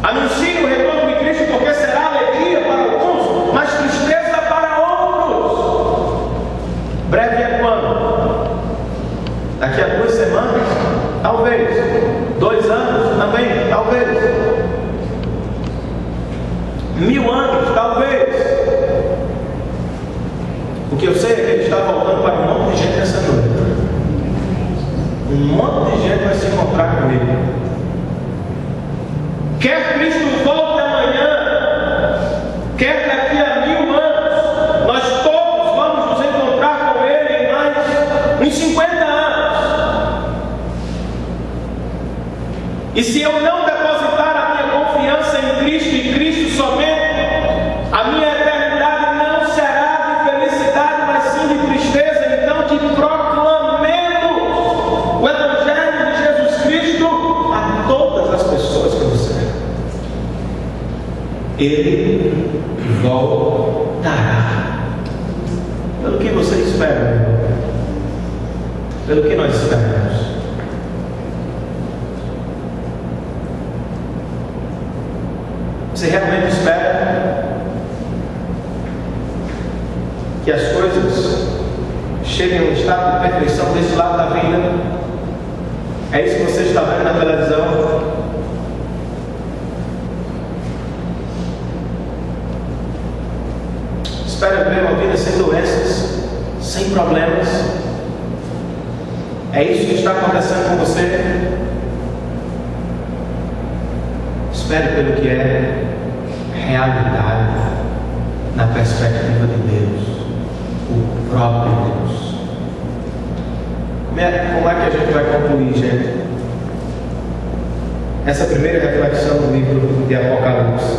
S1: Anuncie o retorno de Cristo, porque será alegria para alguns, mas tristeza para outros. Breve é quando? Daqui a 2 semanas? Talvez. 2 anos? Também? Talvez. 1000 anos? Talvez. O que eu sei é que Ele está voltando para um monte de gente nessa noite. Um monte de gente vai se encontrar com Ele. Quer Cristo volte amanhã, quer daqui a 1000 anos, nós todos vamos nos encontrar com Ele em mais uns 50 anos. E se eu não depositar a minha confiança em Cristo e Cristo somente, a minha eternidade não será de felicidade, mas sim de tristeza. Então que proclamemos o Evangelho de Jesus Cristo a todas as pessoas que nos servem. Ele voltará. Pelo que você espera, meu irmão? Pelo que nós esperamos? Você realmente espera que as coisas cheguem a um estado de perfeição desse lado da vida? É isso que você está vendo na televisão? Espera ver uma vida sem doenças, sem problemas? É isso que está acontecendo com você? Espere pelo que é realidade na perspectiva de Deus, o próprio Deus. Como é que a gente vai concluir, gente? Essa primeira reflexão do livro de Apocalipse.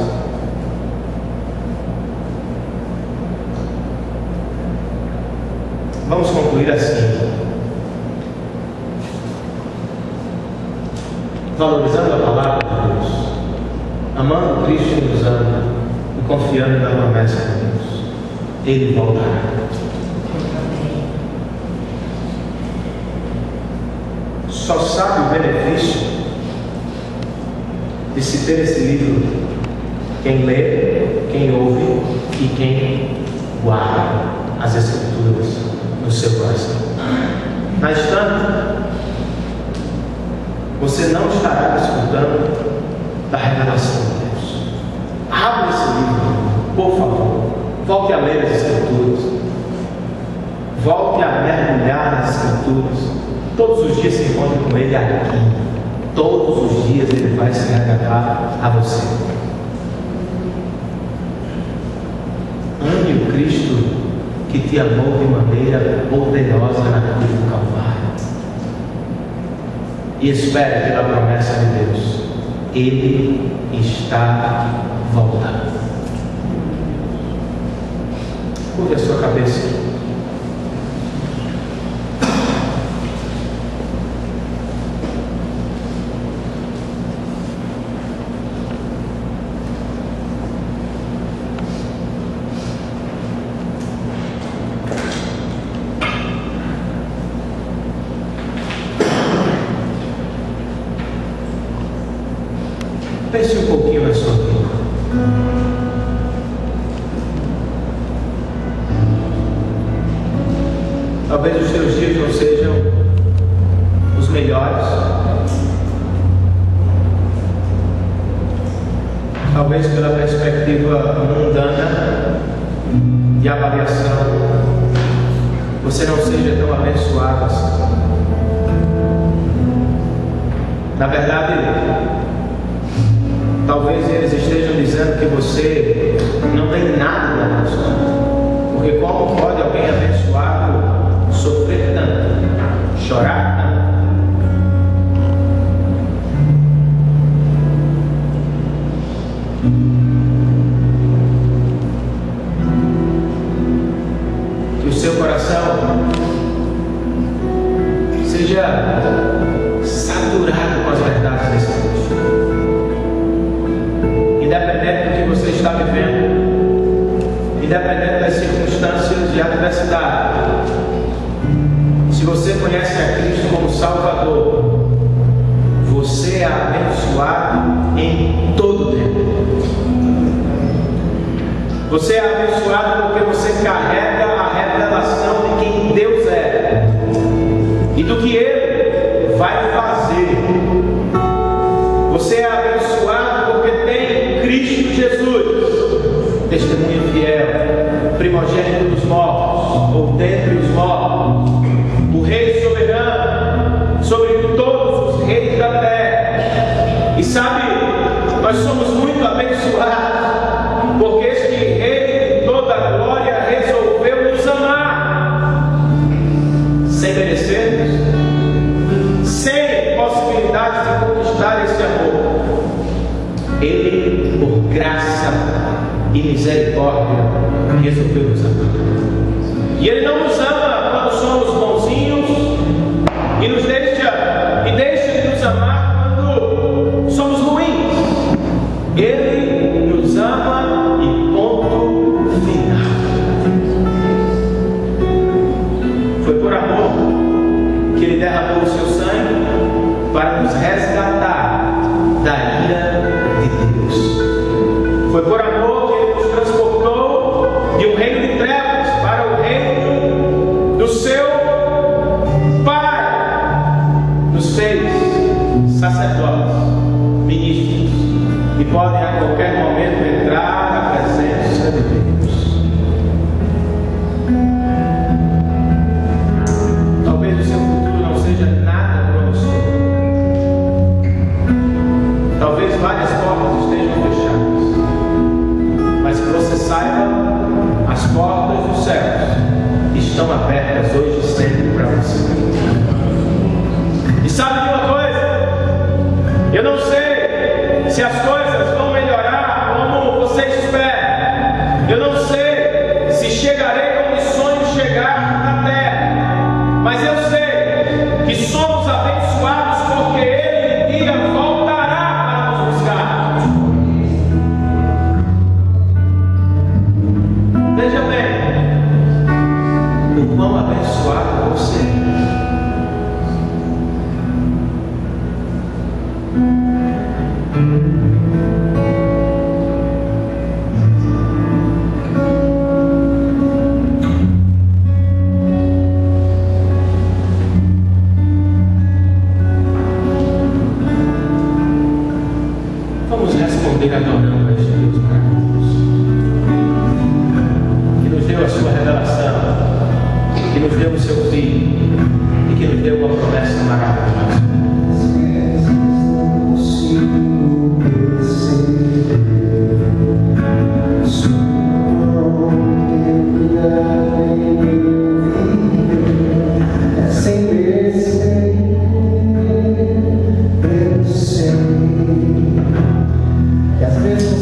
S1: Vamos concluir assim: valorizando a palavra de Deus, amando Cristo que nos ama e confiando na promessa de Deus. Ele voltará. Só sabe o benefício de se ter esse livro quem lê, quem ouve e quem guarda as Escrituras no seu coração. Na instante, você não estará desfrutando da revelação de Deus. Abra esse livro, por favor. Volte a ler as Escrituras. Volte a mergulhar nas Escrituras. Todos os dias se encontre com Ele aqui. Todos os dias Ele vai se revelar a você. Ame o Cristo que te amou de maneira poderosa na cruz do Calvário. E espere pela promessa de Deus. Ele está voltando. Curve a sua cabeça. Pense um pouquinho na sua vida. Talvez os seus dias não sejam os melhores. Talvez pela perspectiva mundana de avaliação, você não seja tão abençoado assim. Na verdade, talvez eles estejam dizendo que você não tem nada de abençoado. Porque como pode alguém abençoado sofrer tanto, chorar tanto? Que o seu coração seja saturado com as verdades desse texto. Independente do que você está vivendo, independente das circunstâncias de adversidade, se você conhece a Cristo como Salvador, você é abençoado em todo tempo. Você é abençoado porque você carrega a revelação de quem Deus é e do que Ele vai fazer. Você é abençoado porque tem Cristo Jesus, testemunha fiel, primogênito dos mortos, ou dentre os mortos, o Rei soberano sobre todos os reis da terra. E sabe, nós somos muito abençoados, porque este Rei de toda a glória resolveu nos amar, sem merecermos, sem possibilidade de conquistar esse amor. Ele, por graça e misericórdia, resolveu nos amar. E Ele não nos ama quando somos bonzinhos e nos deixa de nos amar quando somos ruins. Ele nos ama e ponto final. Foi por amor que Ele derramou o seu sangue para nos resgatar da ira de Deus. sacerdotes, ministros, e podem a qualquer momento entrar na presença de Deus. Talvez o seu futuro não seja nada promissor. Talvez várias portas estejam fechadas, mas que você saiba, as portas dos céus estão abertas hoje e sempre para você. E sabe de uma coisa? Eu não sei se as coisas vão melhorar como você espera. Eu não sei se chegarei onde sonho chegar na terra. Mas eu sei que somos abençoados porque Ele um dia voltará para nos buscar. Veja bem, o quão abençoado você é. Vamos responder adorando a este Deus maravilhoso, que nos deu a sua revelação, que nos deu o seu Filho e que nos deu uma promessa maravilhosa.
S2: Às vezes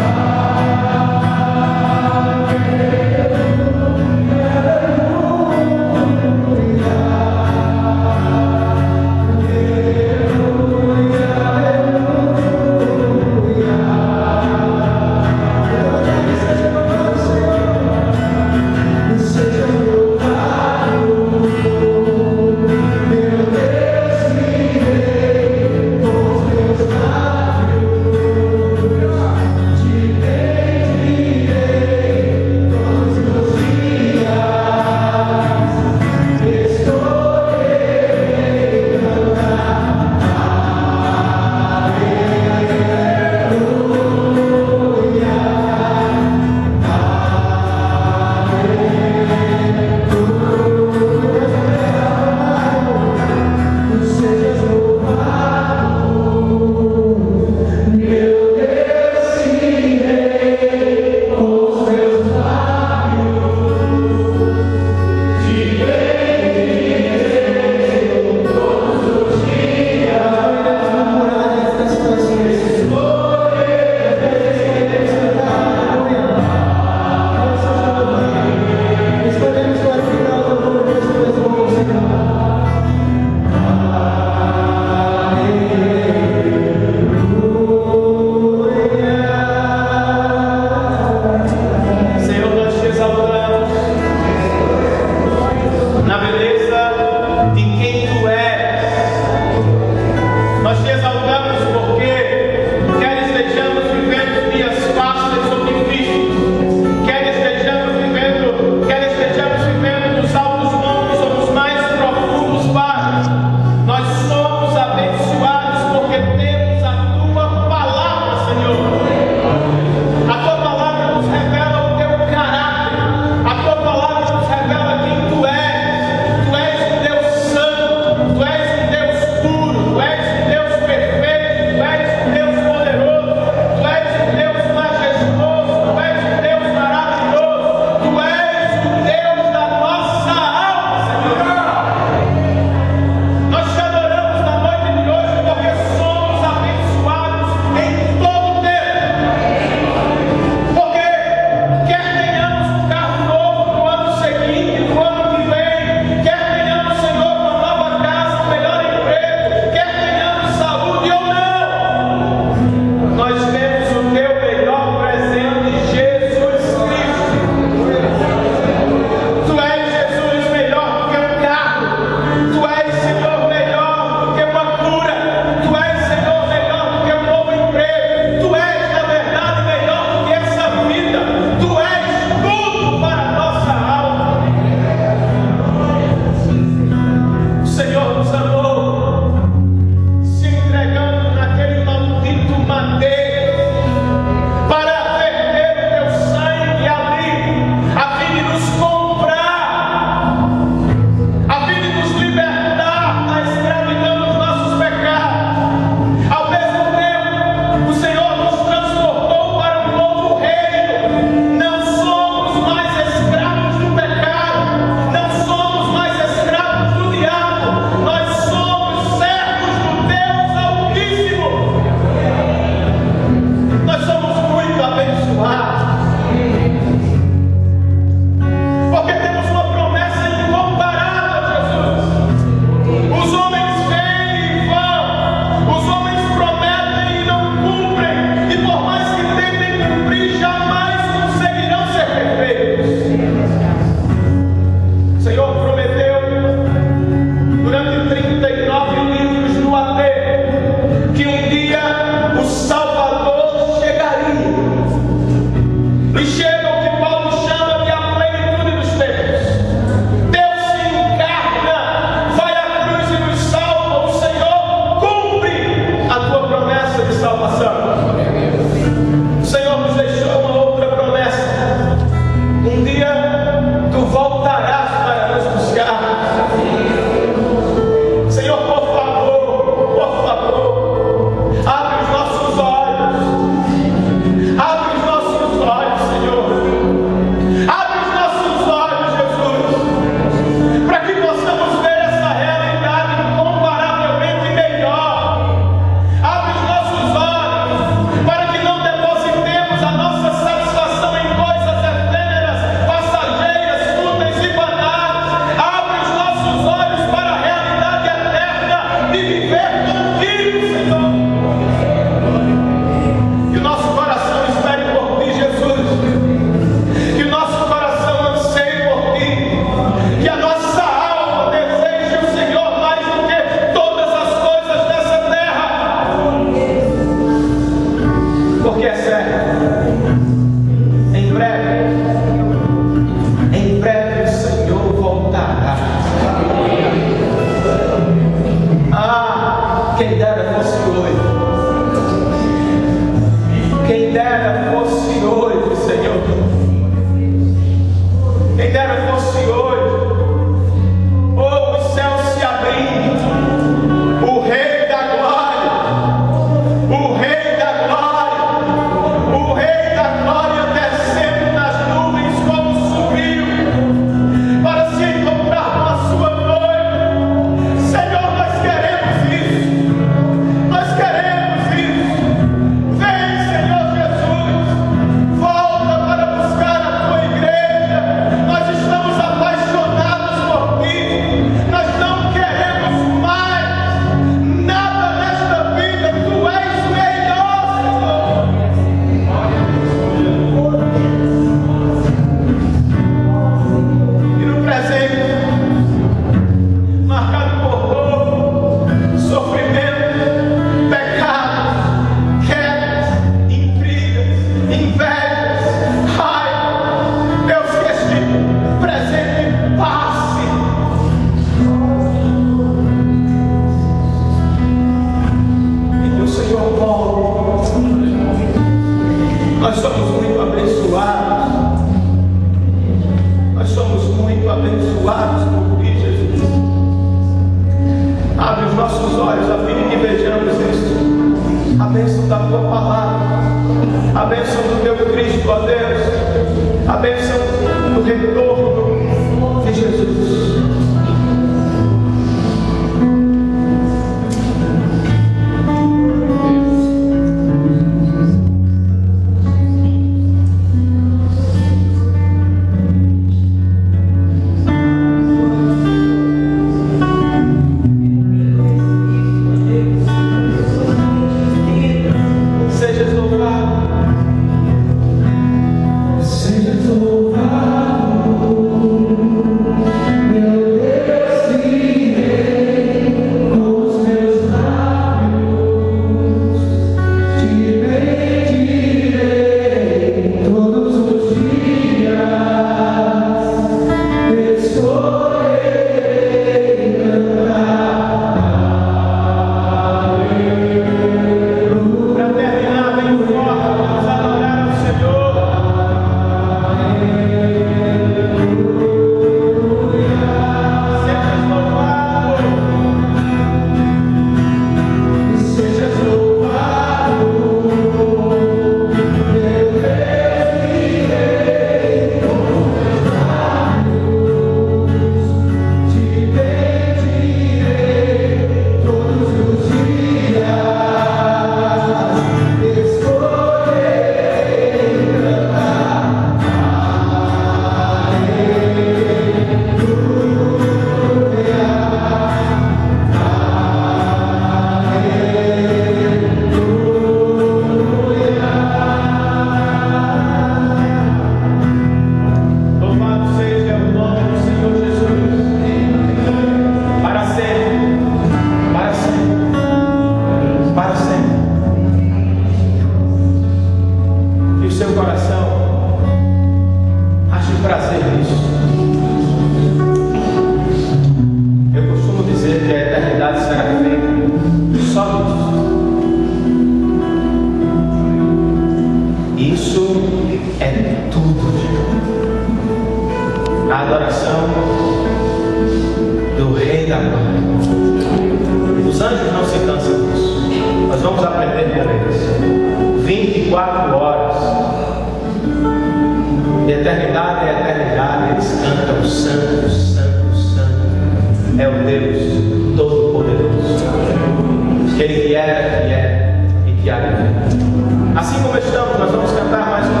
S1: Aquele que era, que é e que há de vir. Assim como estamos, nós vamos cantar mais uma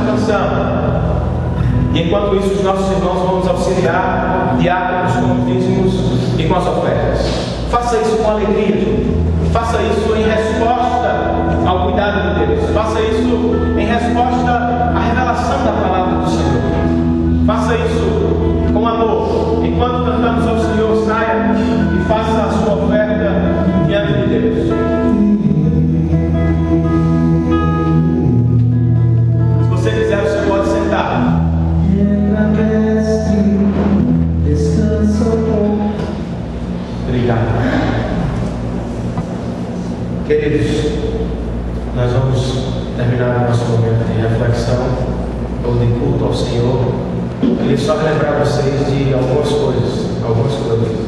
S1: Enquanto isso, os nossos irmãos vamos auxiliar diáconos com os dízimos e com as ofertas. Faça isso com alegria, faça isso em resposta ao cuidado de Deus, faça isso em resposta à revelação da palavra do Senhor, faça isso com amor. Enquanto cantamos ao Senhor, saia e faça a sua oferta diante de Deus. Se você quiser, você pode sentar. Obrigado. Queridos, nós vamos terminar o nosso momento de reflexão ou de culto ao Senhor. Eu queria só lembrar vocês de algumas coisas.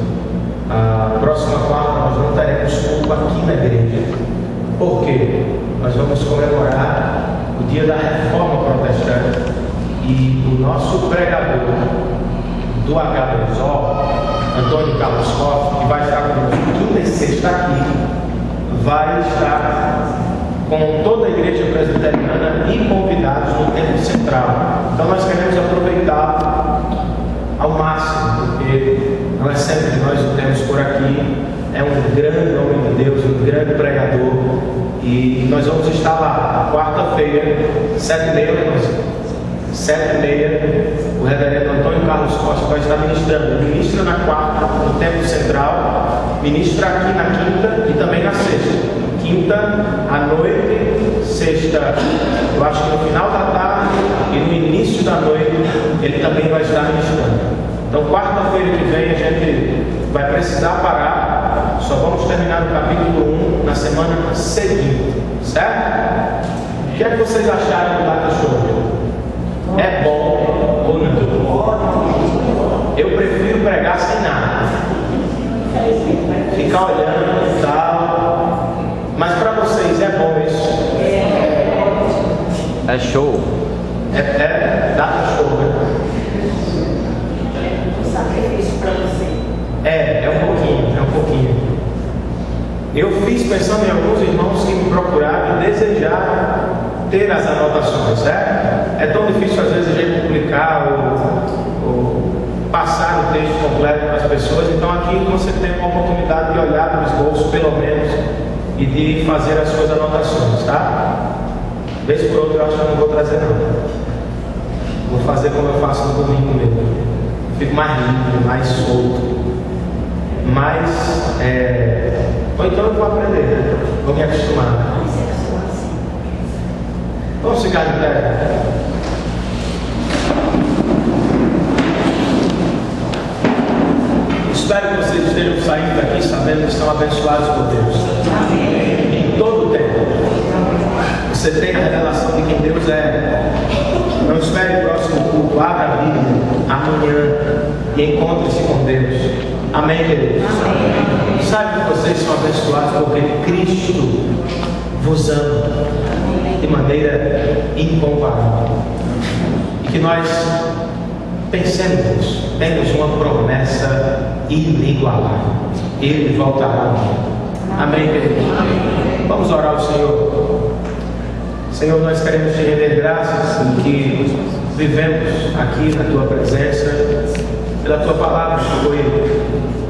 S1: A próxima quarta nós não teremos culto aqui na igreja. Por quê? Nós vamos comemorar o dia da Reforma Protestante e o nosso pregador do HBSO, Antônio Carlos Costa, que vai estar conosco quinta e sexta aqui, vai estar com toda a igreja presbiteriana e convidados no Templo Central. Então nós queremos aproveitar ao máximo, porque não é sempre que nós o temos por aqui. É um grande homem de Deus, um grande pregador, e nós vamos estar lá quarta-feira, 7h30, o reverendo Antônio Carlos Costa vai estar ministrando. Ele ministra na quarta no Templo Central, ministra aqui na quinta e também na sexta. Quinta à noite, sexta, eu acho que no final da tarde e no início da noite, ele também vai estar ministrando. Então, quarta-feira que vem a gente vai precisar parar, só vamos terminar o capítulo 1 na semana seguinte, certo? O que é que vocês acharam do Data Show? É bom ou não? Eu prefiro pregar sem nada, ficar olhando e tal. Mas para vocês é bom isso?
S2: É show.
S1: Data show, né?
S3: Um sacrifício para você.
S1: É um pouquinho. Eu fiz pensando em alguns irmãos que me procuraram e desejaram ter as anotações, certo? É tão difícil às vezes a gente publicar ou passar o texto completo para as pessoas. Então aqui você tem uma oportunidade de olhar no esboço pelo menos e de fazer as suas anotações, tá? Vez por outra eu acho que eu não vou trazer não. Vou fazer como eu faço no domingo mesmo. Fico mais livre, mais solto. Mas ou então eu vou aprender, né? Vou me acostumar. Vamos ficar de pé. Espero que vocês estejam saindo daqui sabendo que estão abençoados por Deus. Em todo o tempo. Você tem a revelação de quem Deus é. Não espere o próximo culto. Abra a Bíblia amanhã e encontre-se com Deus. Amém, queridos? Amém. Sabe que vocês são abençoados porque Cristo vos ama de maneira incomparável. E que nós pensemos, temos uma promessa inigualável. Ele voltará. Amém, queridos? Vamos orar ao Senhor. Senhor, nós queremos te render graças em que vivemos aqui na tua presença, pela tua palavra que foi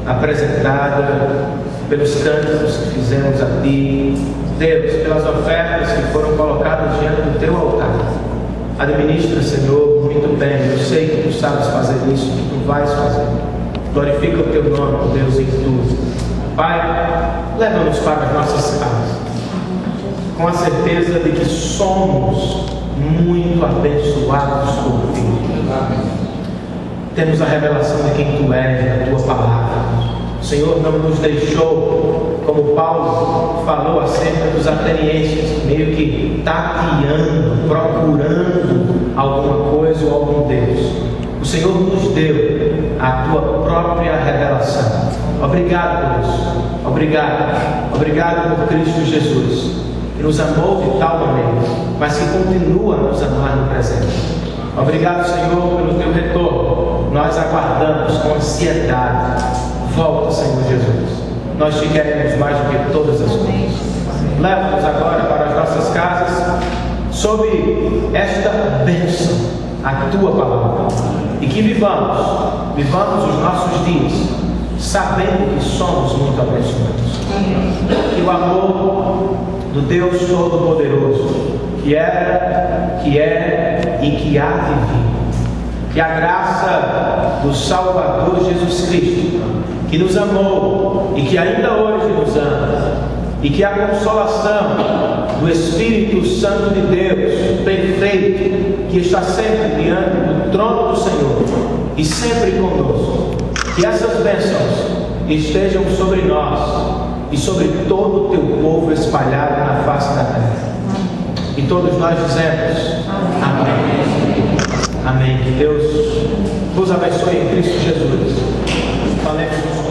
S1: apresentada, pelos cânticos que fizemos a ti, Deus, pelas ofertas que foram colocadas diante do teu altar. Administra, Senhor, muito bem. Eu sei que tu sabes fazer isso, que tu vais fazer. Glorifica o teu nome, Deus, em tudo. Pai, leva-nos para as nossas casas, com a certeza de que somos muito abençoados por ti. Temos a revelação de quem tu és, da tua palavra. O Senhor não nos deixou, como Paulo falou acerca dos atenienses, meio que tateando, procurando alguma coisa ou algum Deus. O Senhor nos deu a tua própria revelação. Obrigado por isso. Obrigado por Cristo Jesus, que nos amou de tal maneira, mas que continua a nos amar no presente. Obrigado, Senhor, pelo teu retorno. Nós aguardamos com ansiedade. Volta, Senhor Jesus. Nós te queremos mais do que todas as coisas. Leva-nos agora para as nossas casas sob esta bênção a tua palavra. E que vivamos os nossos dias sabendo que somos muito abençoados. Que o amor do Deus Todo-Poderoso, que era, que é e que há de vir, que a graça do Salvador Jesus Cristo, que nos amou e que ainda hoje nos ama, e que a consolação do Espírito Santo de Deus, perfeito, que está sempre diante do trono do Senhor e sempre conosco, que essas bênçãos estejam sobre nós e sobre todo o teu povo espalhado na face da terra. E todos nós dizemos amém. Amém. Que Deus vos abençoe em Cristo Jesus. Falemos.